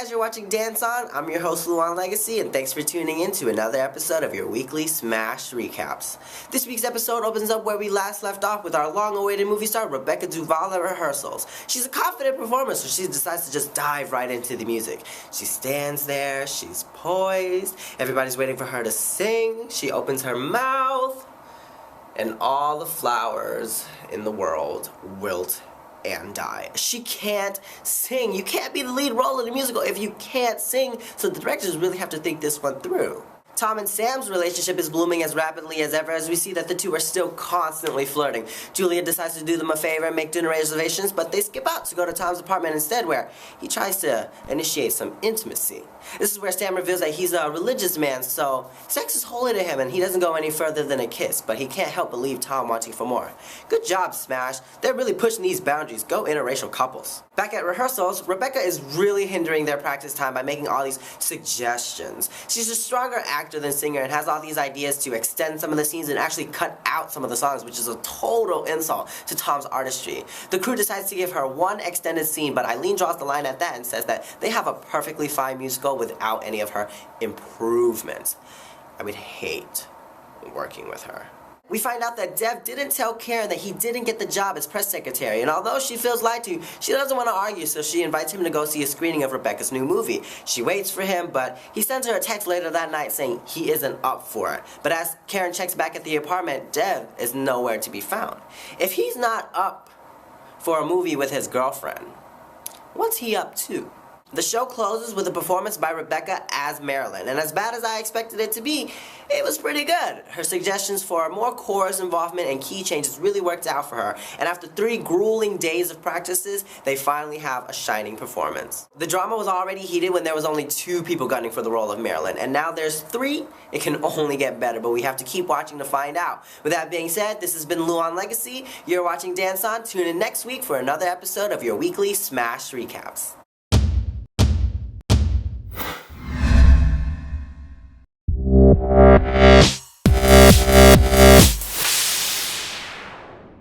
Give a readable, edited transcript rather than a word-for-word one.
guys, you're watching Dance On. I'm your host, Luan Legacy, and thanks for tuning in to another episode of your weekly Smash Recaps. This week's episode opens up where we last left off with our long-awaited movie star, Rebecca Duvall, at rehearsals. She's a confident performer, so she decides to just dive right into the music. She stands there, she's poised, everybody's waiting for her to sing, she opens her mouth, and all the flowers in the world wilt and die. She can't sing. You can't be the lead role in a musical if you can't sing, so the directors really have to think this one through. Tom and Sam's relationship is blooming as rapidly as ever as we see that the two are still constantly flirting. Julia decides to do them a favor and make dinner reservations, but they skip out to go to Tom's apartment instead, where he tries to initiate some intimacy. This is where Sam reveals that he's a religious man, so sex is holy to him and he doesn't go any further than a kiss, but he can't help but leave Tom wanting for more. Good job, Smash. They're really pushing these boundaries. Go interracial couples. Back at rehearsals, Rebecca is really hindering their practice time by making all these suggestions. She's a stronger actor than singer and has all these ideas to extend some of the scenes and actually cut out some of the songs, which is a total insult to Tom's artistry. The crew decides to give her one extended scene, but Eileen draws the line at that and says that they have a perfectly fine musical without any of her improvements. I would hate working with her. We find out that Dev didn't tell Karen that he didn't get the job as press secretary, and although she feels lied to, she doesn't want to argue, so she invites him to go see a screening of Rebecca's new movie. She waits for him, but he sends her a text later that night saying he isn't up for it. But as Karen checks back at the apartment, Dev is nowhere to be found. If he's not up for a movie with his girlfriend, what's he up to? The show closes with a performance by Rebecca as Marilyn, and as bad as I expected it to be, it was pretty good. Her suggestions for more chorus involvement and key changes really worked out for her, and after 3 grueling days of practices, they finally have a shining performance. The drama was already heated when there was only 2 people gunning for the role of Marilyn, and now there's 3. It can only get better, but we have to keep watching to find out. With that being said, this has been Luan Legacy. You're watching Dance On. Tune in next week for another episode of your weekly Smash Recaps.